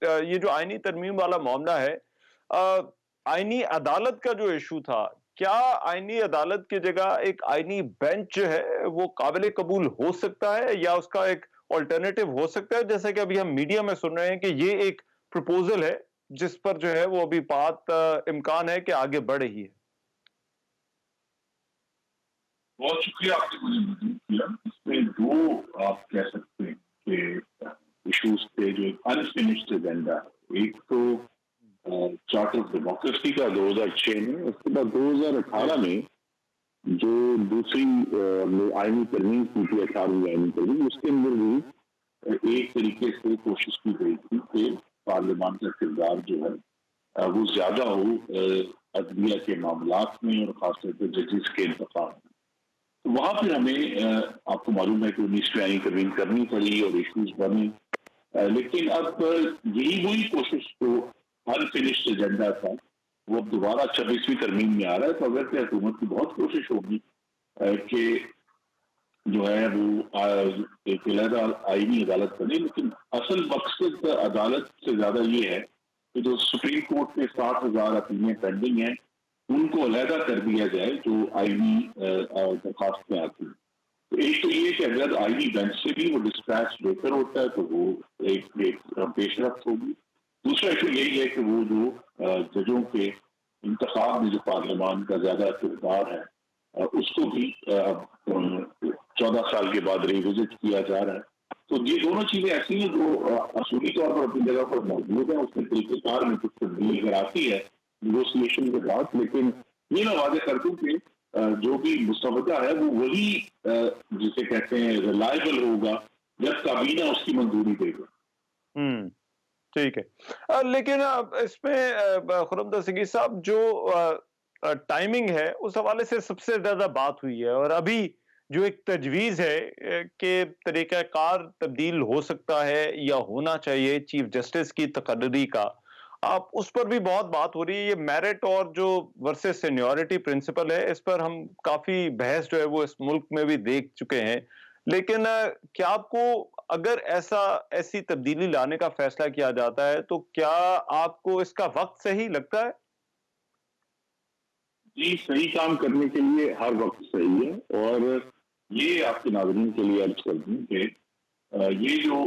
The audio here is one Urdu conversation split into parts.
یہ جو آئینی ترمیم والا معاملہ ہے، آ، آئینی عدالت کا جو ایشو تھا، کیا آئینی عدالت کی جگہ ایک آئینی بینچ جو ہے وہ قابل قبول ہو سکتا ہے، یا اس کا ایک آلٹرنیٹو ہو سکتا ہے؟ جیسے کہ ابھی ہم میڈیا میں سن رہے ہیں کہ یہ ایک پروپوزل ہے جس پر جو ہے وہ ابھی بات امکان ہے کہ آگے بڑھ رہی ہے۔ بہت شکریہ آپ نے مجھے موجود کیا۔ اس میں دو آپ کہہ سکتے ہیں کہ ایشوز تھے جو انفینشڈ ایجنڈا ہے۔ ایک تو چارٹر آف ڈیموکریسی کا 2006 میں، اس کے بعد 2018 میں جو دوسری آئینی ترمیم کی تھی، 18ویں آئینی ترمیم، اس کے اندر بھی ایک طریقے سے کوشش کی گئی تھی کہ پارلیمان کا کردار جو ہے وہ زیادہ ہو عدلیہ کے معاملات میں، اور خاص طور پہ ججز کے انتخاب میں۔ وہاں پہ ہمیں آپ کو معلوم ہے کہ 19ویں آئینی ترمیم کرنی پڑی اور ایشوز بنے، لیکن اب یہی وہی کوشش جو انفینشڈ ایجنڈا تھا وہ اب دوبارہ 26ویں ترمیم میں آ رہا ہے۔ تو اگر کہ حکومت کی بہت کوشش ہوگی کہ جو ہے وہ ایک علیحدہ آئینی عدالت بنے، لیکن اصل مقصد عدالت سے زیادہ یہ ہے کہ جو سپریم کورٹ میں 60,000 اپیلیں پینڈنگ ہیں ان کو علیحدہ کر دیا جائے جو آئینی درخواست میں آتی ہے۔ تو ایک تو یہ کہ اگر آئینی بینچ سے بھی وہ ڈسپیچ بہتر ہوتا ہے تو وہ ایک پیش رفت ہوگی۔ دوسرا ایشو یہی ہے کہ وہ جو ججوں کے انتخاب میں جو پارلیمان کا زیادہ کردار ہے اس کو بھی 14 سال کے بعد ریوزٹ کیا جا رہا ہے۔ تو یہ دونوں چیزیں ایسی ہیں جو اصولی طور پر اپنی جگہ پر موجود ہیں، اس میں طریقہ کار میں کچھ تبدیلی اگر آتی ہے نیگوسیشن کے بعد، لیکن یہ میں واضح کر دوں کہ جو بھی مسودہ ہے وہ وہی جسے کہتے ہیں ریلائبل ہوگا جب کابینہ اس کی منظوری دے گا۔ ٹھیک ہے، لیکن اس میں خرم دستگیر صاحب جو ٹائمنگ ہے اس حوالے سے سب سے زیادہ بات ہوئی ہے، اور ابھی جو ایک تجویز ہے کہ طریقہ کار تبدیل ہو سکتا ہے یا ہونا چاہیے چیف جسٹس کی تقرری کا، آپ اس پر بھی بہت بات ہو رہی ہے۔ یہ میرٹ اور جو ورسز سینیورٹی پرنسپل ہے، اس پر ہم کافی بحث جو ہے وہ اس ملک میں بھی دیکھ چکے ہیں، لیکن کیا آپ کو اگر ایسی تبدیلی لانے کا فیصلہ کیا جاتا ہے تو کیا آپ کو اس کا وقت صحیح لگتا ہے؟ جی، صحیح کام کرنے کے لیے ہر وقت صحیح ہے، اور یہ آپ کے ناظرین کے لیے عرض کر دوں کہ یہ جو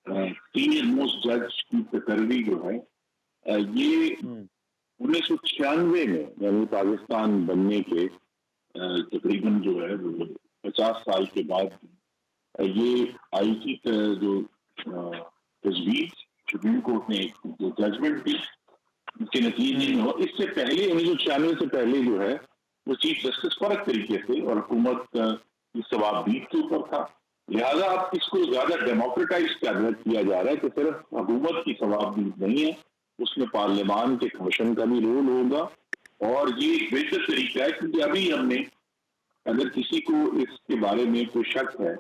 سینئر موسٹ جج کی تقرری جو ہے یہ 1996 میں یعنی پاکستان بننے کے تقریباً جو ہے وہ 50 سال کے بعد یہ آئی تھی جو تجویز سپریم کورٹ نے جو ججمنٹ دی کے نتیجے میں ہو۔ اس سے پہلے 1996 سے پہلے جو ہے وہ چیف جسٹس فرق طریقے سے اور حکومت کی ثوابدید کے اوپر تھا، لہذا اب اس کو زیادہ ڈیموکریٹائز کیا جا رہا ہے کہ صرف حکومت کی ثوابدید نہیں ہے، اس میں پارلیمان کے کمیشن کا بھی رول ہوگا، اور یہ ایک بہتر طریقہ ہے کیونکہ ابھی ہم نے اگر کسی کو اس کے بارے میں کوئی شک ہے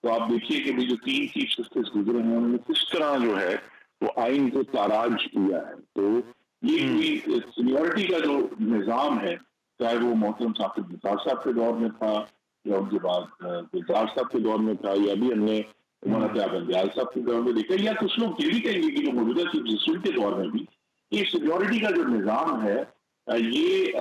تو آپ دیکھیے کہ جو 3 چیف جسٹس گزرے ہیں انہوں نے کس طرح جو ہے وہ آئین کو تاراج کیا ہے۔ تو یہ سینیورٹی کا جو نظام ہے، چاہے وہ محترم ثاقب نثار صاحب کے دور میں تھا یا ان کے بعد گلزار صاحب کے دور میں تھا، یا ابھی ہم نے عمر عطیہ بندیال صاحب کے دور میں دیکھا، یا کچھ لوگ یہ بھی کہیں گے کہ جو موجودہ چیف جسٹس کے دور میں بھی یہ سینیورٹی کا جو نظام ہے یہ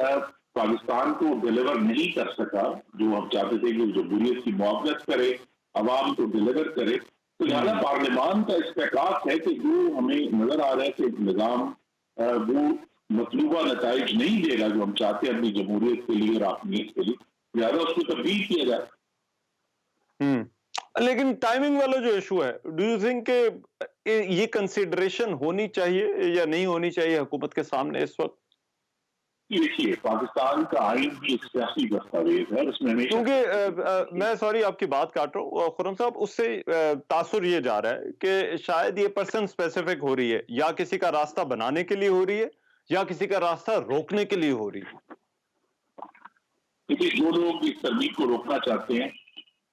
پاکستان کو ڈیلیور نہیں کر سکا جو ہم چاہتے تھے کہ جمہوریت کی معاونت کرے، عوام کو ڈیلیور کرے۔ تو لہٰذا پارلیمان کا استحقاق ہے کہ جو ہمیں نظر آ رہا ہے کہ نظام وہ مطلوبہ نتائج نہیں دے گا جو ہم چاہتے ہیں اپنی جمہوریت کے لیے اور آفمیت کے لیے، لہٰذا اس کو تبدیل کیا جائے۔ لیکن ٹائمنگ والا جو ایشو ہے، ڈو یو تھنک کہ یہ کنسیڈریشن ہونی چاہیے یا نہیں ہونی چاہیے حکومت کے سامنے اس وقت؟ دیکھیے، پاکستان کا آئین بھی ایک سیاسی دستاویز ہے، اس میں ہمیشہ کیونکہ میں سوری آپ کی بات کاٹ رہا ہوں خرم صاحب، اس سے تاثر یہ جا رہا ہے کہ شاید یہ پرسن اسپیسیفک ہو رہی ہے، یا کسی کا راستہ بنانے کے لیے ہو رہی ہے یا کسی کا راستہ روکنے کے لیے ہو رہی ہے۔ کیونکہ جو لوگ اس ترمیم کو روکنا چاہتے ہیں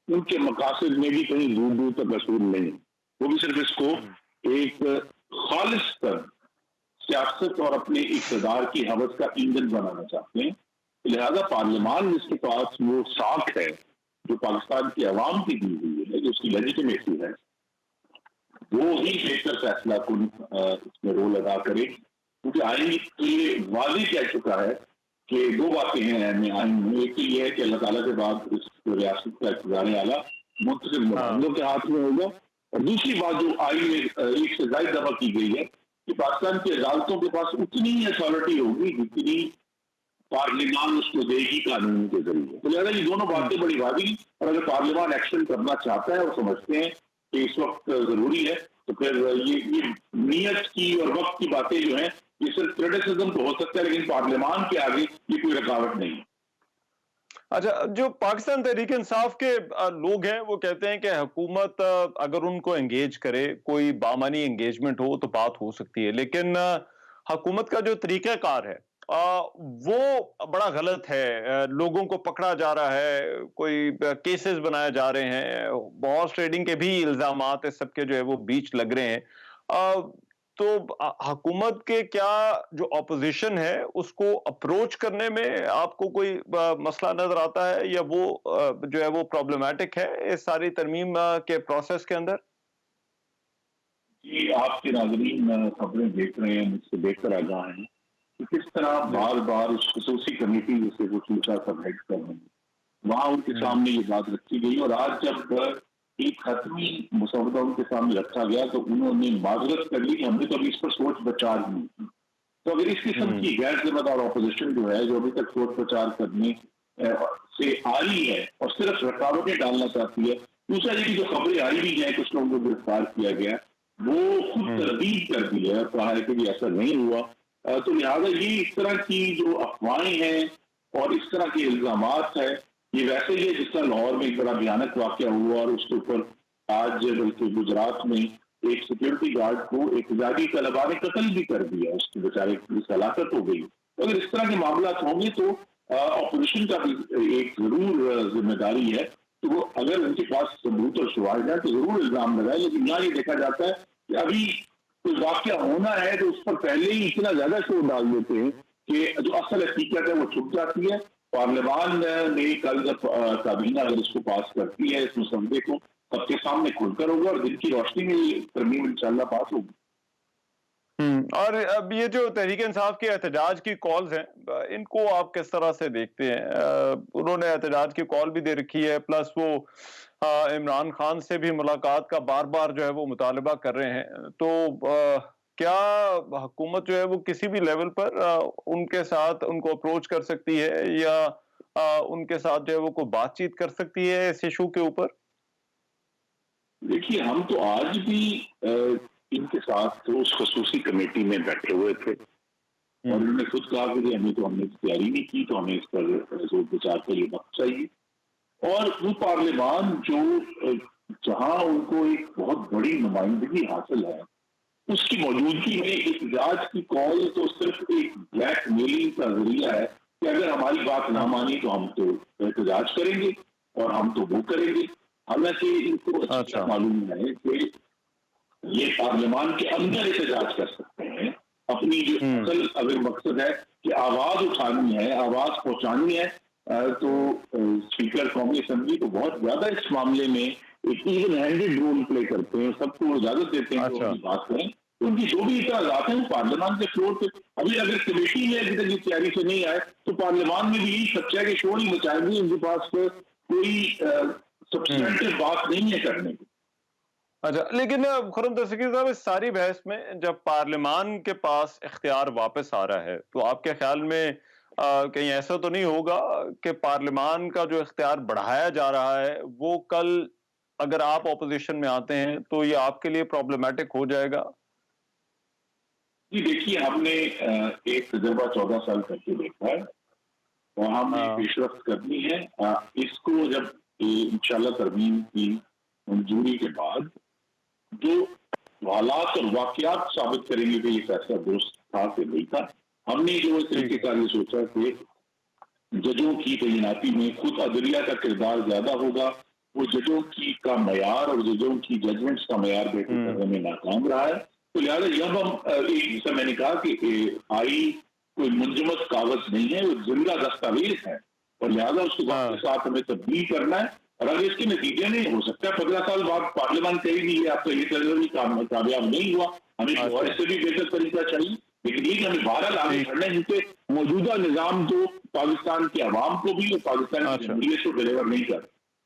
ان کے مقاصد میں بھی کہیں دور دور تک اصول نہیں، وہ بھی صرف اس کو ایک خالص تر سیاست اور اپنے اقتدار کی حوث کا ایندھن بنانا چاہتے ہیں۔ لہذا پارلیمان جس کے پاس وہ ساکھ ہے جو پاکستان کی عوام کی دی ہوئی ہے، جو اس کی لیجیٹمیسی ہے، وہ ہی بہتر فیصلہ کن اس میں رول ادا کرے، کیونکہ آئین تو یہ واضح کہہ چکا ہے کہ دو باتیں ہیں آئین میں، ایک تو یہ ہے کہ اللہ تعالیٰ کے بعد اس ریاست کا اقتدار اعلیٰ منتخب ہاں نمائندوں کے ہاتھ میں ہوگا، اور دوسری بات جو آئین میں ایک سے زائد دفعہ کی گئی ہے کہ پاکستان کی عدالتوں کے پاس اتنی ہی اتھارٹی ہوگی جتنی پارلیمان اس کو دے گی قانون کے ذریعے. تو لہٰذا یہ دونوں باتیں بڑی واضح ہیں، اور اگر پارلیمان ایکشن کرنا چاہتا ہے اور سمجھتے ہیں کہ اس وقت ضروری ہے تو پھر یہ نیت کی اور وقت کی باتیں جو ہیں یہ صرف کریٹیسزم تو ہو سکتا ہے، لیکن پارلیمان کے آگے یہ کوئی رکاوٹ نہیں ہے. اچھا، جو پاکستان تحریک انصاف کے لوگ ہیں وہ کہتے ہیں کہ حکومت اگر ان کو انگیج کرے، کوئی بامانی انگیجمنٹ ہو تو بات ہو سکتی ہے، لیکن حکومت کا جو طریقہ کار ہے وہ بڑا غلط ہے. لوگوں کو پکڑا جا رہا ہے، کوئی کیسز بنائے جا رہے ہیں، ہارس ٹریڈنگ کے بھی الزامات اس سب کے جو ہے وہ بیچ لگ رہے ہیں. تو حکومت کے کیا جو اپوزیشن ہے اس کو اپروچ کرنے میں آپ کو کوئی مسئلہ نظر آتا ہے، یا وہ جو ہے وہ پرابلمٹک ہے اس ساری ترمیم کے پروسیس کے اندر؟ جی، آپ کے ناظرین خبریں دیکھ رہے ہیں، مجھ سے دیکھ کر آگاہ ہیں کہ کس طرح بار بار اس خصوصی کمیٹی جسے وہ چوٹا سب ہیڈ کر رہے ہیں وہاں ان کے سامنے یہ بات رکھی گئی، اور آج جب ایک حتمی مسودہ ان کے سامنے رکھا گیا تو انہوں نے معذرت کر لی کہ ہم نے تو ابھی اس پر سوچ بچار نہیں کی. تو اگر اس قسم کی غیر ذمہ دار اپوزیشن جو ہے جو ابھی تک سوچ بچار کرنے سے آ رہی ہے اور صرف رکاوٹیں ڈالنا چاہتی ہے، دوسرا یہ کہ جو خبریں آئی بھی ہیں کچھ لوگوں کو گرفتار کیا گیا وہ خود تردید کر دی ہے اور کہا ہے کہ یہ ایسا نہیں ہوا. تو لہٰذا یہ اس طرح کی جو افواہیں ہیں اور اس طرح کے الزامات ہیں یہ ویسے ہی ہے جس طرح لاہور میں ایک بڑا بھیانک واقعہ ہوا اور اس کے اوپر آج بلکہ گجرات میں ایک سیکورٹی گارڈ کو احتجاجی طلباء نے قتل بھی کر دیا، اس کے بیچارے کی ہلاکت ہو گئی. اگر اس طرح کے معاملات ہوں گے تو اپوزیشن کا بھی ایک ضرور ذمہ داری ہے کہ وہ اگر ان کے پاس ثبوت اور شواہد ہے تو ضرور الزام لگائے. لیکن یہاں یہ دیکھا جاتا ہے کہ ابھی کوئی واقعہ ہونا ہے تو اس پر پہلے ہی اتنا زیادہ شور ڈال دیتے ہیں کہ جو اصل حقیقت ہے وہ چھپ جاتی ہے. پارلیمان نے کل جب کابینہ اگر اس کو پاس کرتی ہے اس مسودے کو سب کے سامنے کھل کر ہوگا اور دن کی روشنی میں یہ ترمیم انشاءاللہ پاس ہوگی. اور اب یہ جو تحریک انصاف کے احتجاج کی کالز ہیں ان کو آپ کس طرح سے دیکھتے ہیں؟ انہوں نے احتجاج کی کال بھی دے رکھی ہے، پلس وہ عمران خان سے بھی ملاقات کا بار بار جو ہے وہ مطالبہ کر رہے ہیں. تو کیا حکومت جو ہے وہ کسی بھی لیول پر ان کے ساتھ ان کو اپروچ کر سکتی ہے، یا ان کے ساتھ جو ہے وہ کوئی بات چیت کر سکتی ہے اس ایشو کے اوپر؟ دیکھیے، ہم تو آج بھی ان کے ساتھ اس خصوصی کمیٹی میں بیٹھے ہوئے تھے اور انہوں نے خود کہا کہ ہم نے تیاری نہیں کی تو ہمیں اس پر زور بچار کے لیے وقت چاہیے. اور وہ پارلیمان جو جہاں ان کو ایک بہت بڑی نمائندگی حاصل ہے اس کی موجودگی میں احتجاج کی کال تو صرف ایک بلیک میلنگ کا ذریعہ ہے کہ اگر ہماری بات نہ مانی تو ہم تو احتجاج کریں گے اور ہم تو وہ کریں گے. حالانکہ ان کو اچھا معلوم ہے کہ یہ پارلیمان کے اندر احتجاج کر سکتے ہیں. اپنی جو اصل اگر مقصد ہے کہ آواز اٹھانی ہے، آواز پہنچانی ہے، تو اسپیکر قومی اسمبلی کو بہت زیادہ اس معاملے میں ایک ایون ہینڈیڈ رول پلے کرتے ہیں، سب کو اجازت دیتے ہیں کہ وہ اپنی بات کریں. تو ان کی جو بھی اعتراضات ہیں وہ پارلیمان کے فلور پہ ابھی اگر کمیٹی میں ابھی تک یہ تیاری سے نہیں آئے تو پارلیمان میں بھی یہی سچا ہے کہ شور ہی مچائیں گے. ان کے پاس کوئی سبسٹینٹو بات نہیں ہے کرنے کی. اچھا، لیکن خرم دستگیر صاحب اس ساری بحث میں جب پارلیمان کے پاس اختیار واپس آ رہا ہے تو آپ کے خیال میں کہیں ایسا تو نہیں ہوگا کہ پارلیمان کا جو اختیار بڑھایا جا رہا ہے وہ کل اگر آپ اپوزیشن میں آتے ہیں تو یہ آپ کے لیے پرابلمٹک ہو جائے گا؟ جی دیکھیے، ہم نے ایک تجربہ 14 سال کر کے دیکھا ہے اور ہم نے پیش رفت کرنی ہے. اس کو جب انشاءاللہ ترمیم کی منظوری کے بعد جو حالات اور واقعات ثابت کریں گے کہ یہ فیصلہ درست تھا کہ نہیں تھا. ہم نے جو طریقہ کار یہ سوچا کہ ججوں کی تعیناتی میں خود عدلیہ کا کردار زیادہ ہوگا. وہ ججوں کی کا معیار اور ججوں کی ججمنٹس کا معیار بہتر کرنے میں ناکام رہا ہے. تو لہٰذا جب ہم ایک جیسا میں نے کہا کہ آئی کوئی منجمد کاغذ نہیں ہے، وہ زندہ دستاویز ہے اور لہٰذا اس کو وقت کے ساتھ ہمیں تبدیل کرنا ہے. اور اگر اس کے نتیجے نہیں ہو سکتا 15 سال بعد پارلیمان کہے گی یہ آپ کا یہ تجربہ کامیاب نہیں ہوا، ہمیں شوائز سے بھی بہتر طریقہ چاہیے، لیکن یہ کہ ہمیں بہرحال آگے بڑھنا ہے کیونکہ موجودہ نظام جو پاکستان کی عوام کو بھی اور پاکستان کی جمہوریت کو ڈلیور نہیں کرتا۔